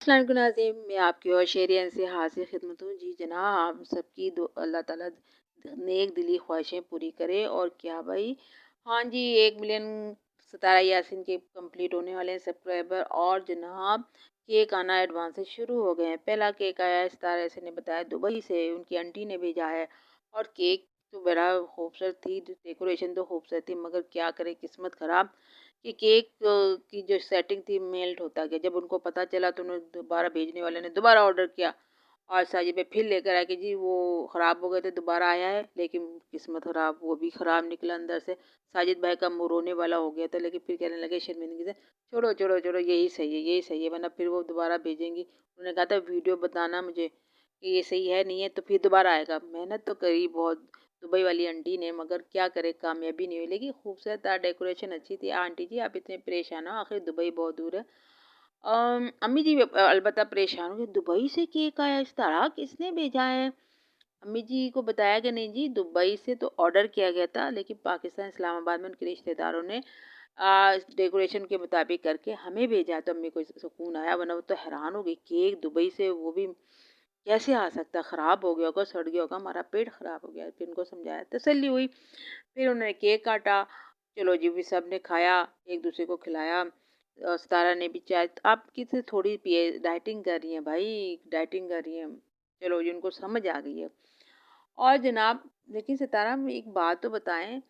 अस्सलाम वालेकुम नाज़रीन, मैं आपकी और शेरियन से हाजिर खिदमत हूँ। जी जनाब, आप सबकी अल्लाह ताला नेक दिली ख्वाहिशें पूरी करे। और क्या भाई, हाँ जी, 1 मिलियन सितारा यासीन के कंप्लीट होने वाले हैं सब्सक्राइबर। और जनाब, केक आना एडवांस से शुरू हो गए हैं। पहला केक आया है, सितारा यासीन ने बताया, दुबई से उनकी आंटी ने भेजा है। और केक तो बड़ा खूबसूरत थी, डेकोरेशन तो खूबसूरत थी, मगर क्या करे, किस्मत ख़राब कि केक की जो सेटिंग थी मेल्ट होता गया। जब उनको पता चला तो उन्होंने दोबारा, भेजने वाले ने दोबारा ऑर्डर किया और साजिद भाई फिर लेकर आए कि जी वो ख़राब हो गए थे, दोबारा आया है। लेकिन किस्मत ख़राब, वो भी ख़राब निकला अंदर से। साजिद भाई का मुँह रोने वाला हो गया था, लेकिन फिर कहने लगे शर्मिंदगी से, छोड़ो छोड़ो छोड़ो, यही सही है, यही सही है, वरना फिर वो दोबारा भेजेंगी। उन्होंने कहा था वीडियो बताना मुझे कि ये सही है नहीं है, तो फिर दोबारा आएगा। मेहनत तो करी बहुत दुबई वाली आंटी ने, मगर क्या करे, कामयाबी नहीं हुई। लेकिन खूबसूरत था, डेकोरेशन अच्छी थी। आंटी जी आप इतने परेशान हो, आखिर दुबई बहुत दूर है। अम्मी जी अलबत्ता परेशान हो कि दुबई से केक आया, इस तरह किसने भेजा है। अम्मी जी को बताया कि नहीं जी, दुबई से तो ऑर्डर किया गया था, लेकिन पाकिस्तान इस्लामाबाद में उनके रिश्तेदारों ने डेकोरेशन के मुताबिक करके हमें भेजा। तो अम्मी को सुकून आया, वरना वो तो हैरान हो गई, केक दुबई से, वो भी कैसे आ सकता, ख़राब हो गया होगा, सड़ गया होगा, हमारा पेट ख़राब हो गया। फिर उनको समझाया, तसल्ली हुई। फिर उन्होंने केक काटा। चलो जी, भी सब ने खाया, एक दूसरे को खिलाया। सितारा ने भी चाय, आप किसी थोड़ी पिए, डाइटिंग कर रही हैं भाई, डाइटिंग कर रही हैं। चलो जी, उनको समझ आ गई है। और जनाब, लेकिन सितारा में एक बात तो बताएं,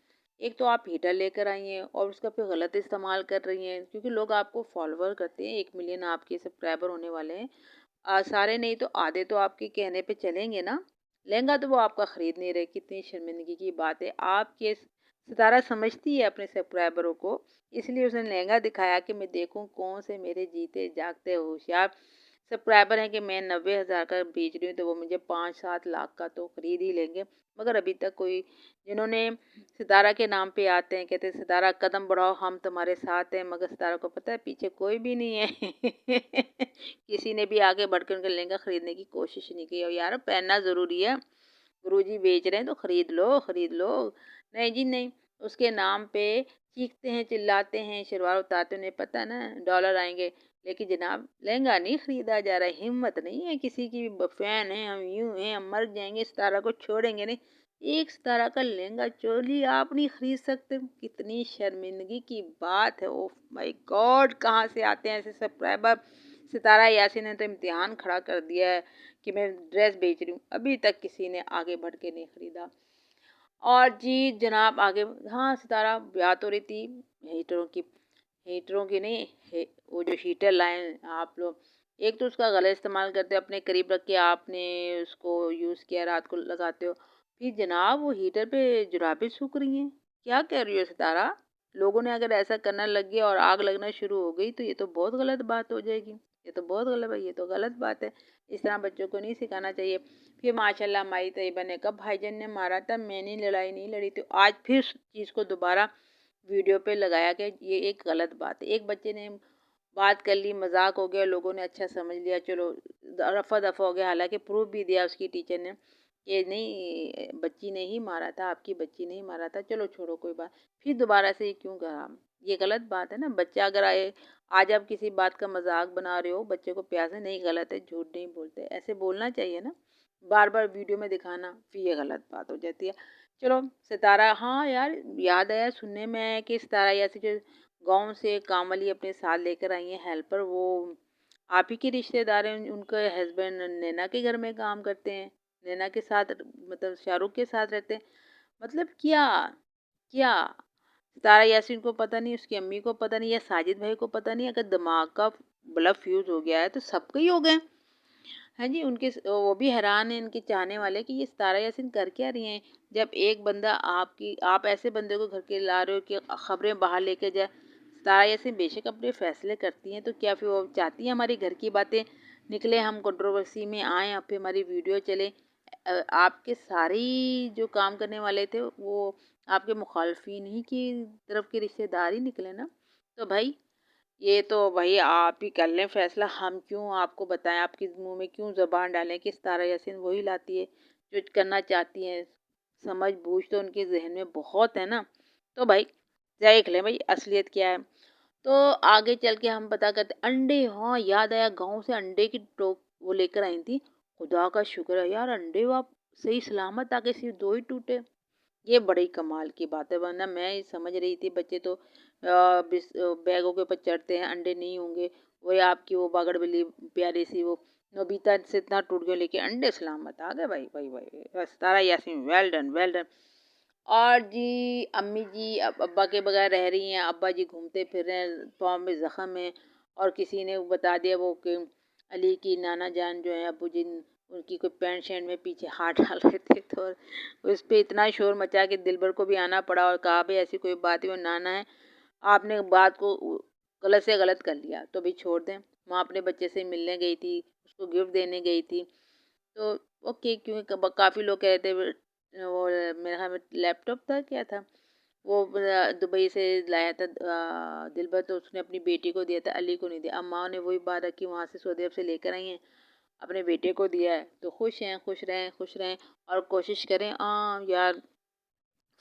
एक तो आप हीटर लेकर आई हैं और उसका फिर गलत इस्तेमाल कर रही हैं, क्योंकि लोग आपको फॉलोवर करते हैं, 1 मिलियन आपके सब्सक्राइबर होने वाले हैं। सारे नहीं तो आधे तो आपके कहने पे चलेंगे ना। लहंगा तो वो आपका खरीद नहीं रहे, कितनी शर्मिंदगी की बात है। आपके सितारा समझती है अपने सब्सक्राइबरों को, इसलिए उसने लहंगा दिखाया कि मैं देखूं कौन से मेरे जीते जागते होशियार सब्सक्राइबर हैं कि मैं 90,000 का बेच रही हूँ, तो वो मुझे 5-7 लाख का तो खरीद ही लेंगे। मगर अभी तक कोई, जिन्होंने सितारा के नाम पे आते हैं, कहते हैं सितारा कदम बढ़ाओ हम तुम्हारे साथ हैं, मगर सितारा को पता है पीछे कोई भी नहीं है। किसी ने भी आगे बढ़कर उनका लहंगा खरीदने की कोशिश नहीं की। और यार, पहनना ज़रूरी है, गुरुजी बेच रहे हैं तो खरीद लो, खरीद लो। नहीं जी नहीं, उसके नाम पे चीखते हैं, चिल्लाते हैं, शलवार उतारते, उन्हें पता है ना डॉलर आएंगे। लेकिन जनाब, लहंगा नहीं खरीदा जा रहा, हिम्मत नहीं है किसी की भी। फैन है हम, यूं हैं हम, मर जाएंगे, सितारा को छोड़ेंगे नहीं। एक सितारा का लहंगा चोली आप नहीं खरीद सकते, कितनी शर्मिंदगी की बात है। ओह माय गॉड, कहाँ से आते हैं ऐसे सब्सक्राइबर। सितारा यासीन ने तो इम्तिहान खड़ा कर दिया है कि मैं ड्रेस बेच रही हूँ, अभी तक किसी ने आगे बढ़ के नहीं खरीदा। और जी जनाब, आगे, हाँ, सितारा ब्याह तो रही थी हीटरों की, हीटरों की नहीं, वो जो हीटर लाए आप लोग, एक तो उसका गलत इस्तेमाल करते हो, अपने करीब रख के आपने उसको यूज़ किया, रात को लगाते हो, फिर जनाब वो हीटर पे जुराबें सूख रही हैं। क्या कह रही हो सितारा, लोगों ने अगर ऐसा करना लग गया और आग लगना शुरू हो गई तो ये तो बहुत गलत बात हो जाएगी। ये तो बहुत गलत है, ये तो गलत बात है, इस तरह बच्चों को नहीं सिखाना चाहिए। फिर माशाल्लाह हमारी तैयबा ने, कब भाईजान ने मारा था, मैंने लड़ाई नहीं लड़ी थी, आज फिर चीज़ को दोबारा वीडियो पे लगाया कि ये एक गलत बात है। एक बच्चे ने बात कर ली, मजाक हो गया, लोगों ने अच्छा समझ लिया, चलो रफा दफा हो गया। हालांकि प्रूफ भी दिया उसकी टीचर ने, ये नहीं बच्ची ने ही मारा था, आपकी बच्ची ने ही मारा था, चलो छोड़ो कोई बात। फिर दोबारा से ये क्यों कहा, ये गलत बात है ना। बच्चा अगर आए, आज आप किसी बात का मजाक बना रहे हो, बच्चे को प्यार से, नहीं गलत है, झूठ नहीं बोलते, ऐसे बोलना चाहिए ना। बार बार वीडियो में दिखाना, फिर ये गलत बात हो जाती है। चलो सितारा, हाँ यार, याद आया, सुनने में आया कि सितारा ऐसे जो गाँव से काम वाली अपने साथ लेकर आई हैं हेल्पर, वो आप ही के रिश्तेदार हैं। उनके हस्बैंड नैना के घर में काम करते हैं, नैना के साथ, मतलब शाहरुख के साथ रहते हैं। मतलब क्या, क्या सितारा यासीन को पता नहीं, उसकी अम्मी को पता नहीं, या साजिद भाई को पता नहीं। अगर दिमाग का बल्ब फ्यूज हो गया है तो सबके ही हो गए। हाँ जी, उनके वो भी हैरान हैं इनके चाहने वाले कि ये सितारा यासीन कर क्या रही हैं। जब एक बंदा आपकी, आप ऐसे बंदे को घर के ला रहे हो कि खबरें बाहर लेके जाए। सितारा यासीन बेशक अपने फैसले करती हैं, तो क्या फिर वो चाहती हैं हमारी घर की बातें निकले, हम कंट्रोवर्सी में आए, अब फिर हमारी वीडियो चले। आपके सारी जो काम करने वाले थे वो आपके मुखालफिन ही की तरफ के रिश्तेदार ही निकले ना। तो भाई, ये तो भाई आप ही कर लें फैसला, हम क्यों आपको बताएं, आपके मुंह में क्यों ज़बान डालें कि सितारा यासीन वही लाती है जो करना चाहती हैं। समझ बूझ तो उनके जहन में बहुत है ना। तो भाई देख लें भाई असलियत क्या है। تو آگے چل کے ہم پتا کرتے انڈے، ہاں یاد آیا، گاؤں سے انڈے کی ٹوپ وہ لے کر آئی تھی۔ خدا کا شکر ہے یار، انڈے وہ آپ صحیح سلامت آ کے صرف 2 ہی ٹوٹے۔ یہ بڑی کمال کی بات ہے، ورنہ میں سمجھ رہی تھی بچے تو بیگوں کے اوپر چڑھتے ہیں، انڈے نہیں ہوں گے، وہی آپ کی وہ باگڑ بلی پیاری سی وہ نوبیتا سے اتنا ٹوٹ گیا، لیکن انڈے سلامت آ گئے بھائی بھائی بھائی، بس تارا Yasin well done well done. اور جی امی جی اب ابا کے بغیر رہ رہی ہیں، ابا جی گھومتے پھر رہے ہیں، پاؤں میں زخم ہے، اور کسی نے بتا دیا وہ کہ علی کی نانا جان جو ہیں ابو جی، ان کی کوئی پینٹ شینٹ میں پیچھے ہاتھ ڈال رہے تھے، تو اس پہ اتنا شور مچا کہ دلبر کو بھی آنا پڑا اور کہا بھائی ایسی کوئی بات ہے، وہ نانا ہے، آپ نے بات کو غلط سے غلط کر لیا تو بھی چھوڑ دیں۔ ماں اپنے بچے سے ملنے گئی تھی، اس کو گفٹ دینے گئی تھی، تو اوکے، کیونکہ کافی لوگ کہہ رہے تھے وہ میرے خیال میں لیپ ٹاپ تھا، کیا تھا وہ دبئی سے لایا تھا دلبر، تو اس نے اپنی بیٹی کو دیا تھا، علی کو نہیں دیا۔ اب ماں نے وہی بات رکھی، وہاں سے سعودی عرب سے لے کر آئی ہیں، اپنے بیٹے کو دیا ہے، تو خوش ہیں، خوش رہیں خوش رہیں، اور کوشش کریں یار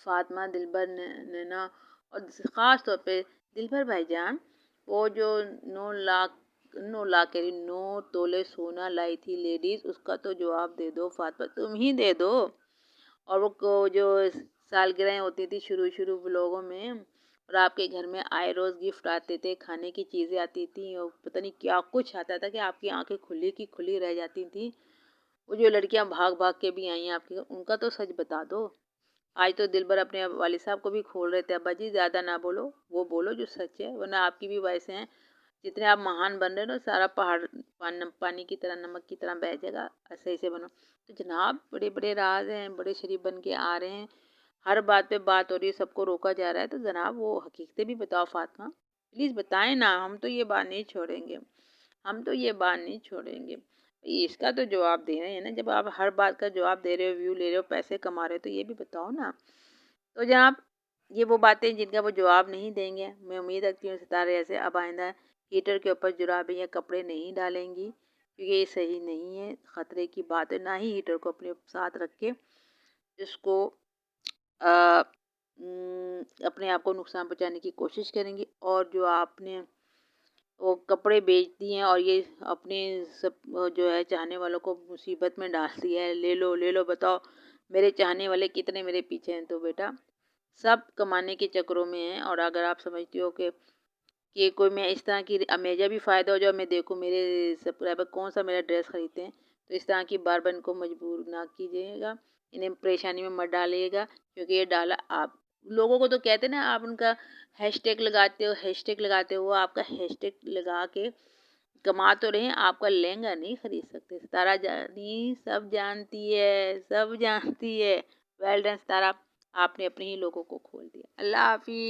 فاطمہ، دلبر، نینا، اور خاص طور پہ دلبر بھائی جان، وہ جو 9 تولے سونا لائی تھی لیڈیز، اس کا تو جواب دے دو فاطمہ، تم ہی دے دو۔ اور وہ جو سالگرہیں ہوتی تھی شروع لوگوں میں، اور آپ کے گھر میں آئے روز گفٹ آتے تھے، کھانے کی چیزیں آتی تھیں، اور پتہ نہیں کیا کچھ آتا تھا کہ آپ کی آنکھیں کھلی کی کھلی رہ جاتی تھیں۔ وہ جو لڑکیاں بھاگ بھاگ کے بھی آئی ہیں آپ کے گھر، ان کا تو سچ بتا دو۔ آج تو دلبر اپنے والد صاحب کو بھی کھول رہے تھے، ابا جی زیادہ نہ بولو، وہ بولو جو سچ ہے، ورنہ آپ کی بھی ویسے ہیں، جتنے آپ مہان بن رہے ہو نا، سارا پہاڑ پانی کی طرح، نمک کی طرح بہہ جائے گا، صحیح سے بنو۔ تو جناب بڑے بڑے راز ہیں، بڑے شریف بن کے آ رہے ہیں، ہر بات پہ بات ہو رہی ہے، سب کو روکا جا رہا ہے، تو جناب وہ حقیقتیں بھی بتاؤ فاطمہ، پلیز بتائیں نا، ہم تو یہ بات نہیں چھوڑیں گے، ہم تو یہ بات نہیں چھوڑیں گے۔ اس کا تو جواب دے رہے ہیں نا، جب آپ ہر بات کا جواب دے رہے ہو، ویو لے رہے ہو، پیسے کما رہے ہو، تو یہ بھی بتاؤ نا۔ تو جناب یہ وہ باتیں جن کا وہ جواب نہیں دیں گے، میں امید رکھتی ہوں ستارے ایسے اب آئندہ ہیٹر کے اوپر جرابیں یا کپڑے نہیں ڈالیں گی، کیونکہ یہ صحیح نہیں ہے، خطرے کی بات ہے، نہ ہی ہیٹر کو اپنے ساتھ رکھ کے اس کو اپنے آپ کو نقصان پہنچانے کی کوشش کریں گی۔ اور جو آپ نے وہ کپڑے بیچ دیے ہیں اور یہ اپنے سب جو ہے چاہنے والوں کو مصیبت میں ڈال دیا ہے، لے لو لے لو، بتاؤ میرے چاہنے والے کتنے میرے پیچھے ہیں، تو بیٹا سب کمانے کے چکروں میں ہیں، اور اگر آپ سمجھتی ہو کہ کوئی میں اس طرح کی میجا بھی فائدہ ہو جائے، میں دیکھوں میرے سبسکرائبر کون سا میرا ڈریس خریدتے ہیں، تو اس طرح کی بار بار ان کو مجبور نہ کیجیے گا، انہیں پریشانی میں مت ڈالیے گا، کیونکہ یہ ڈالا آپ لوگوں کو تو کہتے ہیں نا، آپ ان کا ہیش ٹیگ لگاتے ہو، آپ کا ہیش ٹیگ لگا کے کما تو رہے ہیں، آپ کا لہنگا نہیں خرید سکتے۔ ستارہ جانی سب جانتی ہے، سب جانتی ہے، ویل ڈن ستارہ، آپ نے اپنے ہی لوگوں کو کھول دیا۔ اللہ حافظ۔